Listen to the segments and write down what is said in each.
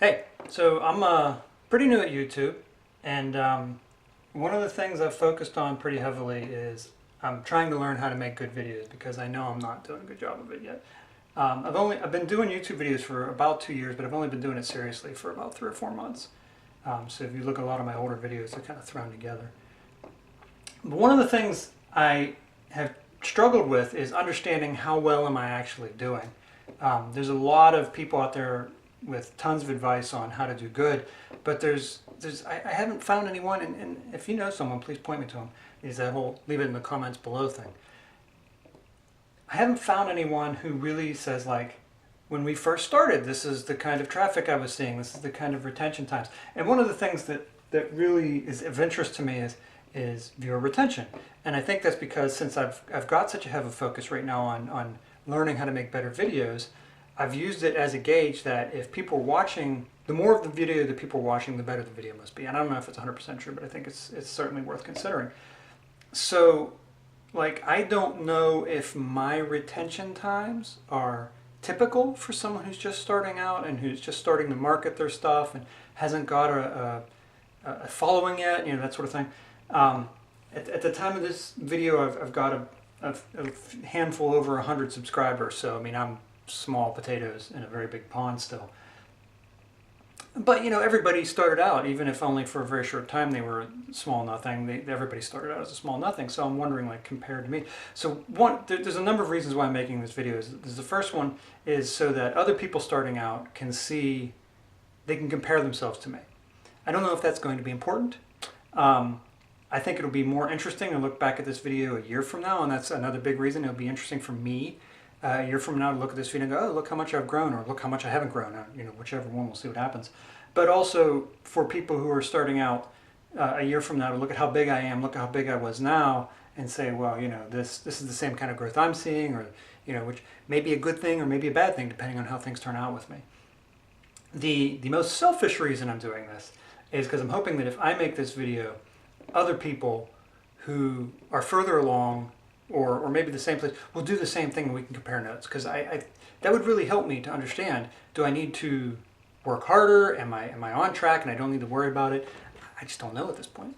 Hey, so I'm pretty new at YouTube, and one of the things I've focused on pretty heavily is I'm trying to learn how to make good videos because I know I'm not doing a good job of it yet. I've been doing YouTube videos for about 2 years, but I've only been doing it seriously for about 3 or 4 months. So if you look at a lot of my older videos, they're kind of thrown together. But one of the things I have struggled with is understanding how well am I actually doing. There's a lot of people out there with tons of advice on how to do good, but I haven't found anyone, and if you know someone, please point me to them. Is that whole leave it in the comments below thing. I haven't found anyone who really says like, when we first started, this is the kind of traffic I was seeing, this is the kind of retention times. And one of the things that really is of interest to me is viewer retention. And I think that's because since I've got such a heavy focus right now on learning how to make better videos, I've used it as a gauge that if people are watching, the more of the video that people are watching, the better the video must be. And I don't know if it's 100% true, but I think it's certainly worth considering. So, like, I don't know if my retention times are typical for someone who's just starting out and who's just starting to market their stuff and hasn't got a following yet, you know, that sort of thing. At the time of this video, I've got a handful over 100 subscribers, so I mean, I'm small potatoes in a very big pond still. But you know, everybody started out, even if only for a very short time they were small nothing. Everybody started out as a small nothing. So I'm wondering, like, compared to me. So there's a number of reasons why I'm making this video. The first one is so that other people starting out can see, they can compare themselves to me. I don't know if that's going to be important. I think it'll be more interesting to look back at this video a year from now, and that's another big reason. It'll be interesting for me a year from now to look at this video and go, oh, look how much I've grown, or look how much I haven't grown, you know, whichever one, we'll see what happens. But also for people who are starting out a year from now to look at how big I am, look at how big I was now, and say, well, you know, this is the same kind of growth I'm seeing, or, you know, which may be a good thing or maybe a bad thing, depending on how things turn out with me. The most selfish reason I'm doing this is because I'm hoping that if I make this video, other people who are further along or maybe the same place will do the same thing and we can compare notes, because that would really help me to understand, do I need to work harder? Am I on track and I don't need to worry about it? I just don't know at this point.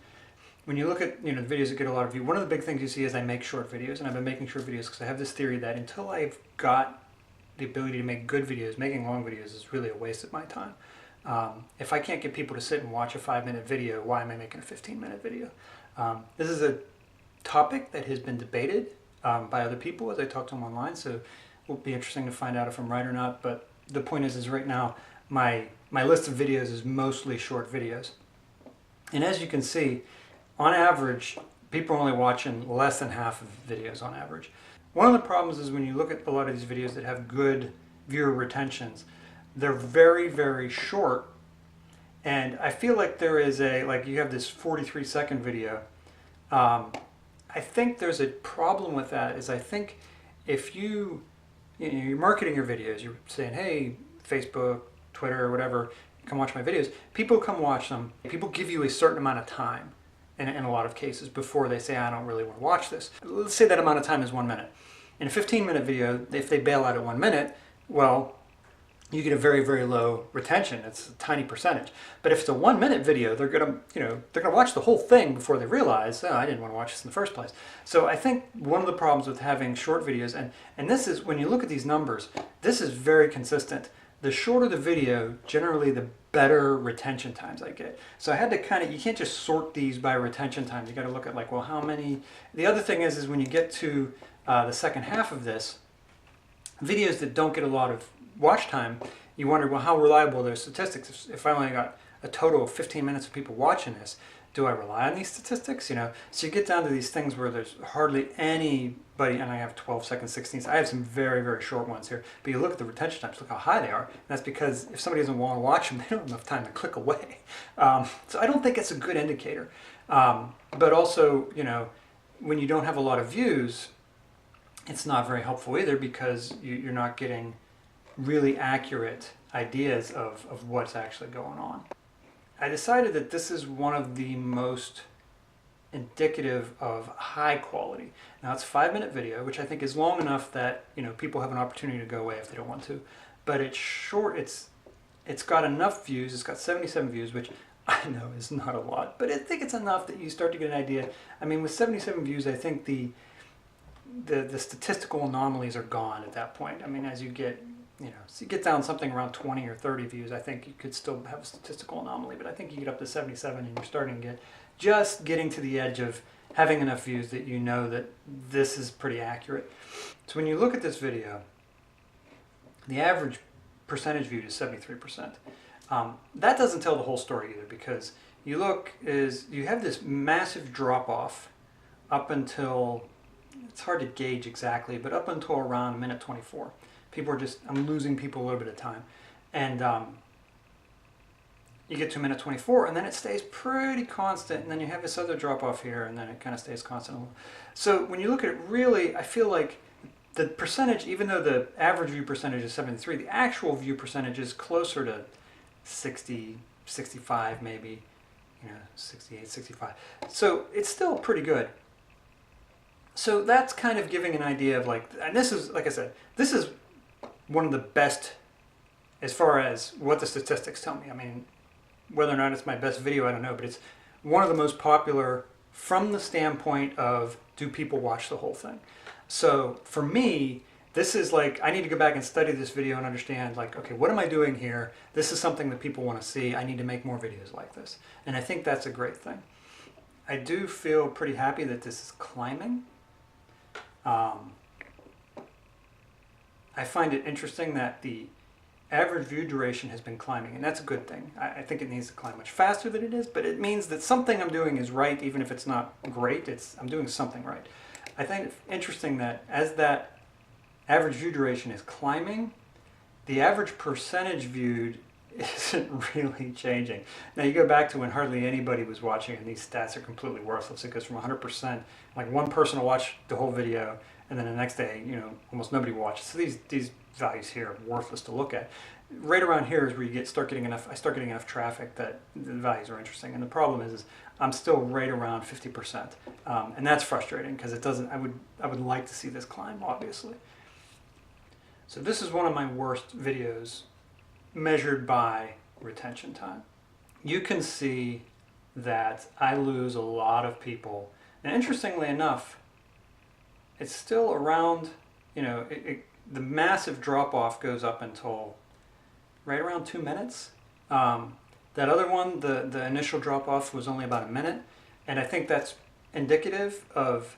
When you look at, you know, the videos that get a lot of views, one of the big things you see is I make short videos, and I've been making short videos because I have this theory that until I've got the ability to make good videos, making long videos is really a waste of my time. If I can't get people to sit and watch a 5-minute video, why am I making a 15-minute video? This is a topic that has been debated by other people as I talk to them online, so it will be interesting to find out if I'm right or not. But the point is right now my list of videos is mostly short videos. And as you can see, on average, people are only watching less than half of videos on average. One of the problems is when you look at a lot of these videos that have good viewer retentions, they're very, very short. And I feel like there is like you have this 43-second video. I think there's a problem with that. Is I think if you're marketing your videos, you're saying, hey, Facebook, Twitter, or whatever, come watch my videos. People come watch them. People give you a certain amount of time in a lot of cases before they say, I don't really want to watch this. Let's say that amount of time is 1 minute. In a 15-minute video, if they bail out at 1 minute, well, you get a very, very low retention. It's a tiny percentage. But if it's a 1-minute video, they're gonna watch the whole thing before they realize, oh, I didn't want to watch this in the first place. So I think one of the problems with having short videos, and this is, when you look at these numbers, this is very consistent. The shorter the video, generally the better retention times I get. So I had to you can't just sort these by retention times. You got to look at, like, well, how many. The other thing is when you get to the second half of this, videos that don't get a lot of watch time, you wonder, well, how reliable are those statistics? If I only got a total of 15 minutes of people watching this, do I rely on these statistics? You know, so you get down to these things where there's hardly anybody, and I have 12 seconds, 16. I have some very, very short ones here, but you look at the retention times, look how high they are. And that's because if somebody doesn't want to watch them, they don't have enough time to click away. So I don't think it's a good indicator. But also, you know, when you don't have a lot of views, it's not very helpful either, because you're not getting really accurate ideas of what's actually going on. I decided that this is one of the most indicative of high quality. Now, it's a 5-minute video, which I think is long enough that, you know, people have an opportunity to go away if they don't want to. But it's short. It's it's got enough views. It's got 77 views, which I know is not a lot, but I think it's enough that you start to get an idea. I mean, with 77 views, I think the statistical anomalies are gone at that point. I mean, as you get, so you get down something around 20 or 30 views, I think you could still have a statistical anomaly, but I think you get up to 77 and you're starting to getting to the edge of having enough views that you know that this is pretty accurate. So when you look at this video, the average percentage viewed is 73%. That doesn't tell the whole story either, because you have this massive drop off up until, it's hard to gauge exactly, but up until around minute 24. People are I'm losing people a little bit of time. And you get to minute 24 and then it stays pretty constant, and then you have this other drop off here and then it kind of stays constant. So when you look at it, really, I feel like the percentage, even though the average view percentage is 73, the actual view percentage is closer to 60, 65 maybe, 68, 65. So it's still pretty good. So that's kind of giving an idea of and this is, like I said, this is one of the best as far as what the statistics tell me. I mean, whether or not it's my best video, I don't know, but it's one of the most popular from the standpoint of, do people watch the whole thing? So for me, this is I need to go back and study this video and understand, okay, what am I doing here? This is something that people want to see. I need to make more videos like this. And I think that's a great thing. I do feel pretty happy that this is climbing. I find it interesting that the average view duration has been climbing, and that's a good thing. I think it needs to climb much faster than it is, but it means that something I'm doing is right, even if it's not great. I'm doing something right. I think it's interesting that as that average view duration is climbing, the average percentage viewed isn't really changing. Now you go back to when hardly anybody was watching, and these stats are completely worthless. It goes from 100%, one person will watch the whole video, and then the next day, almost nobody watches. So these values here are worthless to look at. Right around here is where I start getting enough traffic that the values are interesting. And the problem is I'm still right around 50%, and that's frustrating because it doesn't. I would like to see this climb, obviously. So this is one of my worst videos measured by retention time. You can see that I lose a lot of people. And interestingly enough, it's still around, the massive drop-off goes up until right around 2 minutes. That other one, the initial drop-off was only about a minute, and I think that's indicative of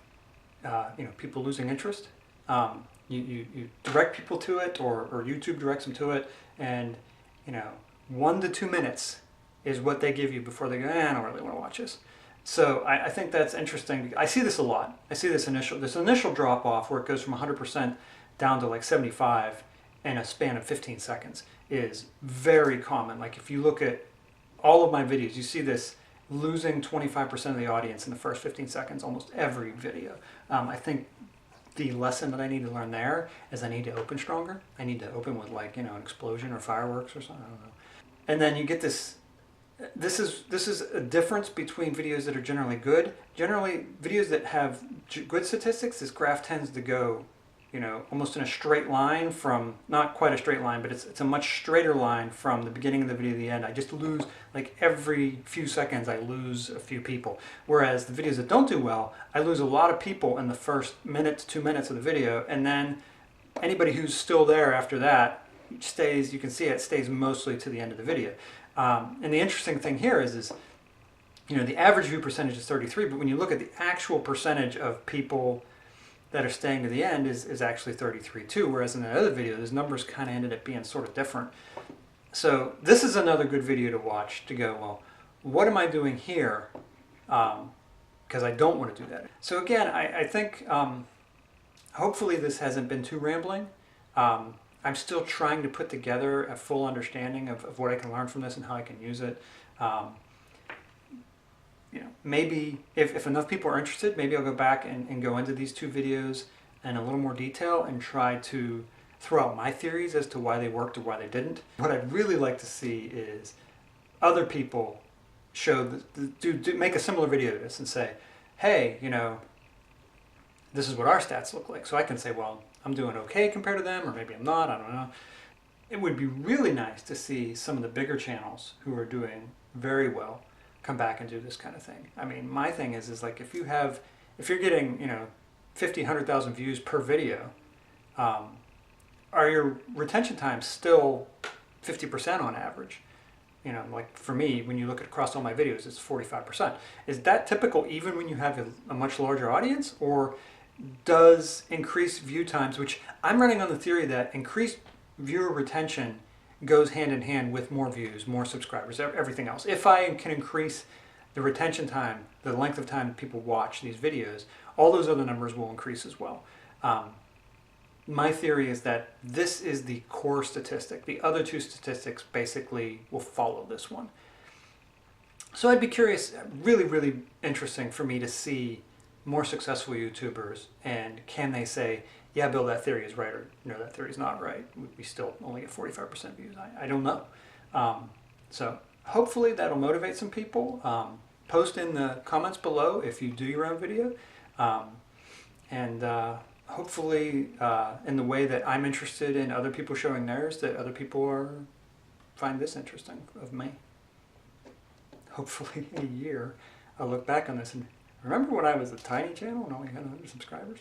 people losing interest. You direct people to it, or YouTube directs them to it, and 1 to 2 minutes is what they give you before they go, I don't really want to watch this. So I think that's interesting. I see this a lot. I see this initial drop off where it goes from 100% down to 75 in a span of 15 seconds is very common. If you look at all of my videos, you see this losing 25% of the audience in the first 15 seconds, almost every video. I think the lesson that I need to learn there is I need to open stronger. I need to open with an explosion or fireworks or something, I don't know. And then you get this is a difference between videos that are generally good. Generally, videos that have good statistics, this graph tends to go, almost in a straight line from, not quite a straight line, but it's a much straighter line from the beginning of the video to the end. I just lose, every few seconds I lose a few people. Whereas the videos that don't do well, I lose a lot of people in the first minute to 2 minutes of the video, and then anybody who's still there after that stays, you can see it stays mostly to the end of the video. And the interesting thing here is the average view percentage is 33, but when you look at the actual percentage of people that are staying to the end is actually 33 too, whereas in the other video, those numbers kind of ended up being sort of different. So this is another good video to watch to go, well, what am I doing here? Because I don't want to do that. So again, I think hopefully this hasn't been too rambling. I'm still trying to put together a full understanding of what I can learn from this and how I can use it. Maybe if enough people are interested, maybe I'll go back and go into these 2 videos in a little more detail and try to throw out my theories as to why they worked or why they didn't. What I'd really like to see is other people make a similar video to this and say, hey, this is what our stats look like. So I can say, well, I'm doing okay compared to them, or maybe I'm not, I don't know. it would be really nice to see some of the bigger channels who are doing very well come back and do this kind of thing. I mean, my thing is like if you're getting, 50, 100,000 views per video, are your retention times still 50% on average? Like for me, when you look at across all my videos, it's 45%. Is that typical even when you have a much larger audience, or does increased view times, which I'm running on the theory that increased viewer retention goes hand in hand with more views, more subscribers, everything else. If I can increase the retention time, the length of time people watch these videos, all those other numbers will increase as well. My theory is that this is the core statistic. The other two statistics basically will follow this one. So I'd be curious, really, really interesting for me to see more successful YouTubers, and can they say, yeah, Bill, that theory is right, or no, that theory is not right. We still only get 45% views. I don't know. So hopefully that'll motivate some people. Post in the comments below if you do your own video. Hopefully in the way that I'm interested in other people showing theirs, that other people find this interesting of me. Hopefully in a year I'll look back on this and remember when I was a tiny channel and only had 100 subscribers?